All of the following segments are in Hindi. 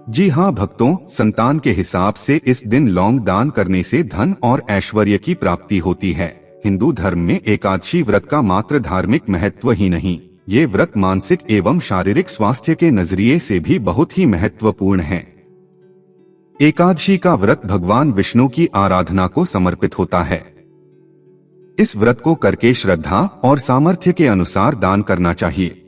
जी हाँ भक्तों, संतान के हिसाब से इस दिन लौंग दान करने से धन और ऐश्वर्य की प्राप्ति होती है। हिंदू धर्म में एकादशी व्रत का मात्र धार्मिक महत्व ही नहीं, ये व्रत मानसिक एवं शारीरिक स्वास्थ्य के नजरिए से भी बहुत ही महत्वपूर्ण है। एकादशी का व्रत भगवान विष्णु की आराधना को समर्पित होता है। इस व्रत को करके श्रद्धा और सामर्थ्य के अनुसार दान करना चाहिए।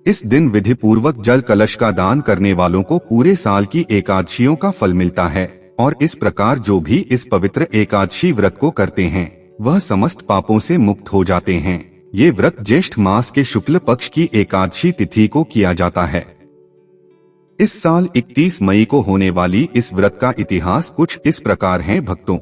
इस दिन विधि पूर्वक जल कलश का दान करने वालों को पूरे साल की एकादशियों का फल मिलता है और इस प्रकार जो भी इस पवित्र एकादशी व्रत को करते हैं वह समस्त पापों से मुक्त हो जाते हैं। ये व्रत ज्येष्ठ मास के शुक्ल पक्ष की एकादशी तिथि को किया जाता है। इस साल 31 मई को होने वाली इस व्रत का इतिहास कुछ इस प्रकार है भक्तों।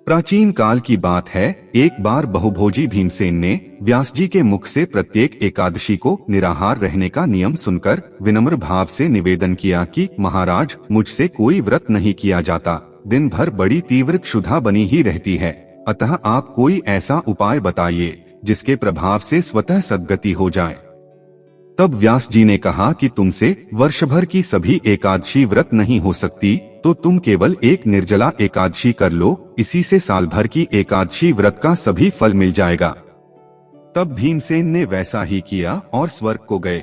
प्राचीन काल की बात है, एक बार बहुभोजी भीमसेन ने व्यास जी के मुख से प्रत्येक एकादशी को निराहार रहने का नियम सुनकर विनम्र भाव से निवेदन किया कि महाराज, मुझसे कोई व्रत नहीं किया जाता, दिन भर बड़ी तीव्र क्षुधा बनी ही रहती है, अतः आप कोई ऐसा उपाय बताइए जिसके प्रभाव से स्वतः सद्गति हो जाए। तब व्यास जी ने कहा कि तुमसे वर्ष भर की सभी एकादशी व्रत नहीं हो सकती, तो तुम केवल एक निर्जला एकादशी कर लो, इसी से साल भर की एकादशी व्रत का सभी फल मिल जाएगा। तब भीमसेन ने वैसा ही किया और स्वर्ग को गए।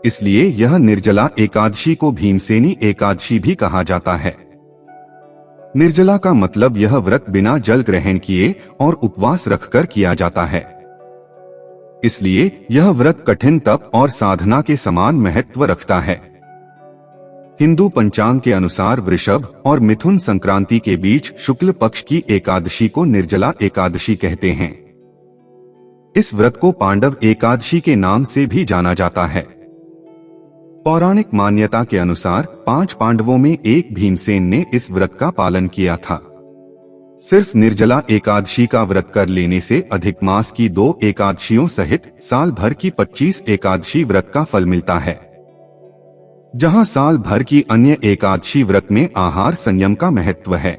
इसलिए यह निर्जला एकादशी को भीमसेनी एकादशी भी कहा जाता है। निर्जला का मतलब यह व्रत बिना जल ग्रहण किए और उपवास रखकर किया जाता है। इसलिए यह व्रत कठिन तप और साधना के समान महत्व रखता है। हिंदू पंचांग के अनुसार वृषभ और मिथुन संक्रांति के बीच शुक्ल पक्ष की एकादशी को निर्जला एकादशी कहते हैं। इस व्रत को पांडव एकादशी के नाम से भी जाना जाता है। पौराणिक मान्यता के अनुसार 5 पांडवों में एक भीमसेन ने इस व्रत का पालन किया था। सिर्फ निर्जला एकादशी का व्रत कर लेने से अधिक मास की 2 एकादशियों सहित साल भर की 25 एकादशी व्रत का फल मिलता है। जहां साल भर की अन्य एकादशी व्रत में आहार संयम का महत्व है,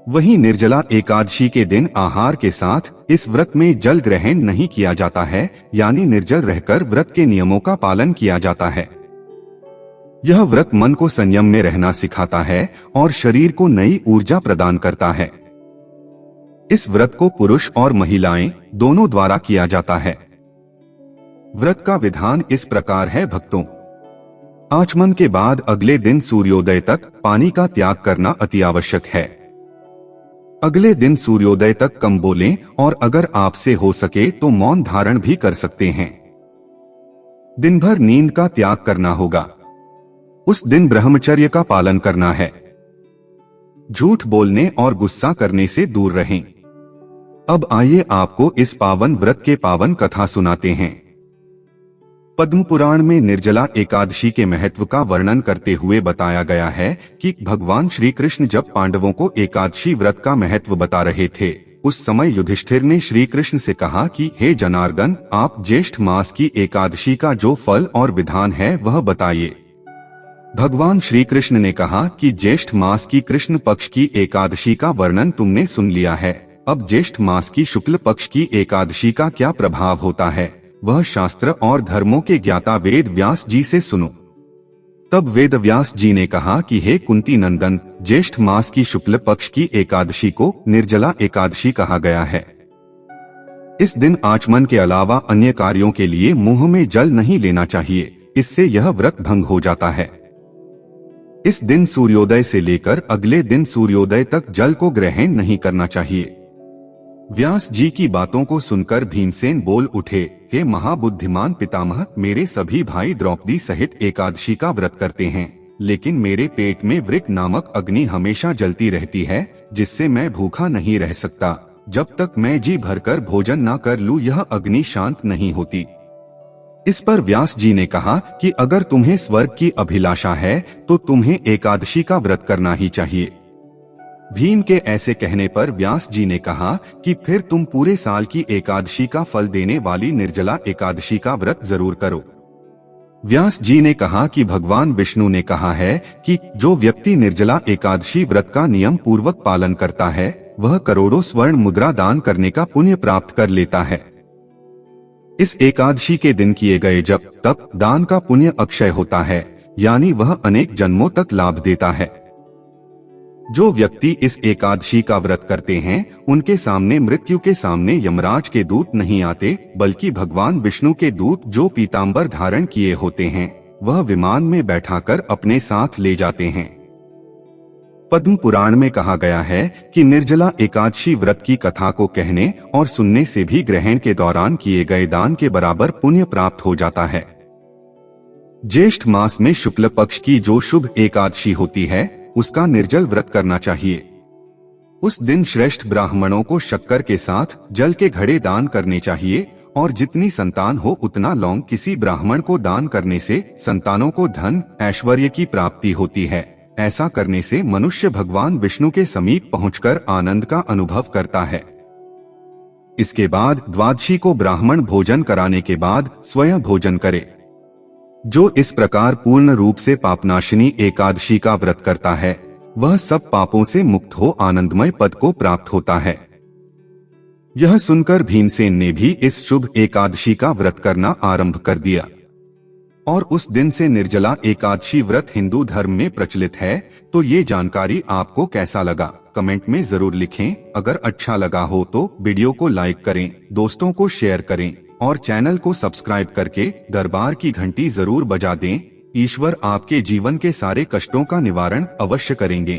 वहीं निर्जला एकादशी के दिन आहार के साथ इस व्रत में जल ग्रहण नहीं किया जाता है, यानी निर्जल रहकर व्रत के नियमों का पालन किया जाता है। यह व्रत मन को संयम में रहना सिखाता है और शरीर को नई ऊर्जा प्रदान करता है। इस व्रत को पुरुष और महिलाएं दोनों द्वारा किया जाता है। व्रत का विधान इस प्रकार है भक्तों। आचमन के बाद अगले दिन सूर्योदय तक पानी का त्याग करना अति आवश्यक है। अगले दिन सूर्योदय तक कम बोलें और अगर आपसे हो सके तो मौन धारण भी कर सकते हैं। दिन भर नींद का त्याग करना होगा। उस दिन ब्रह्मचर्य का पालन करना है। झूठ बोलने और गुस्सा करने से दूर रहें। अब आइए आपको इस पावन व्रत के पावन कथा सुनाते हैं। पद्म पुराण में निर्जला एकादशी के महत्व का वर्णन करते हुए बताया गया है कि भगवान श्री कृष्ण जब पांडवों को एकादशी व्रत का महत्व बता रहे थे, उस समय युधिष्ठिर ने श्री कृष्ण से कहा कि हे जनार्दन, आप ज्येष्ठ मास की एकादशी का जो फल और विधान है वह बताइए। भगवान श्री कृष्ण ने कहा कि ज्येष्ठ मास की कृष्ण पक्ष की एकादशी का वर्णन तुमने सुन लिया है, अब ज्येष्ठ मास की शुक्ल पक्ष की एकादशी का क्या प्रभाव होता है वह शास्त्र और धर्मों के ज्ञाता वेद व्यास जी से सुनो। तब वेद व्यास जी ने कहा कि हे कुंती नंदन, ज्येष्ठ मास की शुक्ल पक्ष की एकादशी को निर्जला एकादशी कहा गया है। इस दिन आचमन के अलावा अन्य कार्यों के लिए मुंह में जल नहीं लेना चाहिए, इससे यह व्रत भंग हो जाता है। इस दिन सूर्योदय से लेकर अगले दिन सूर्योदय तक जल को ग्रहण नहीं करना चाहिए। व्यास जी की बातों को सुनकर भीमसेन बोल उठे, हे महाबुद्धिमान पितामह, मेरे सभी भाई द्रौपदी सहित एकादशी का व्रत करते हैं, लेकिन मेरे पेट में वृक नामक अग्नि हमेशा जलती रहती है, जिससे मैं भूखा नहीं रह सकता। जब तक मैं जी भरकर भोजन न कर लूं यह अग्नि शांत नहीं होती। इस पर व्यास जी ने कहा कि अगर तुम्हें स्वर्ग की अभिलाषा है तो तुम्हें एकादशी का व्रत करना ही चाहिए। भीम के ऐसे कहने पर व्यास जी ने कहा कि फिर तुम पूरे साल की एकादशी का फल देने वाली निर्जला एकादशी का व्रत जरूर करो। व्यास जी ने कहा कि भगवान विष्णु ने कहा है कि जो व्यक्ति निर्जला एकादशी व्रत का नियम पूर्वक पालन करता है वह करोड़ों स्वर्ण मुद्रा दान करने का पुण्य प्राप्त कर लेता है। इस एकादशी के दिन किए गए जप तप दान का पुण्य अक्षय होता है। यानी वह अनेक जन्मों तक लाभ देता है। जो व्यक्ति इस एकादशी का व्रत करते हैं उनके सामने मृत्यु के सामने यमराज के दूत नहीं आते, बल्कि भगवान विष्णु के दूत जो पीतांबर धारण किए होते हैं वह विमान में बैठाकर अपने साथ ले जाते हैं। पद्म पुराण में कहा गया है कि निर्जला एकादशी व्रत की कथा को कहने और सुनने से भी ग्रहण के दौरान किए गए दान के बराबर पुण्य प्राप्त हो जाता है। ज्येष्ठ मास में शुक्ल पक्ष की जो शुभ एकादशी होती है उसका निर्जल व्रत करना चाहिए। उस दिन श्रेष्ठ ब्राह्मणों को शक्कर के साथ जल के घड़े दान करने चाहिए और जितनी संतान हो उतना लौंग किसी ब्राह्मण को दान करने से संतानों को धन ऐश्वर्य की प्राप्ति होती है। ऐसा करने से मनुष्य भगवान विष्णु के समीप पहुंचकर आनंद का अनुभव करता है। इसके बाद द्वादशी को ब्राह्मण भोजन कराने के बाद स्वयं भोजन करे। जो इस प्रकार पूर्ण रूप से पापनाशिनी एकादशी का व्रत करता है वह सब पापों से मुक्त हो आनंदमय पद को प्राप्त होता है। यह सुनकर भीमसेन ने भी इस शुभ एकादशी का व्रत करना आरंभ कर दिया और उस दिन से निर्जला एकादशी व्रत हिंदू धर्म में प्रचलित है। तो ये जानकारी आपको कैसा लगा कमेंट में जरूर लिखें। अगर अच्छा लगा हो तो वीडियो को लाइक करें, दोस्तों को शेयर करें और चैनल को सब्सक्राइब करके दरबार की घंटी जरूर बजा दें। ईश्वर आपके जीवन के सारे कष्टों का निवारण अवश्य करेंगे।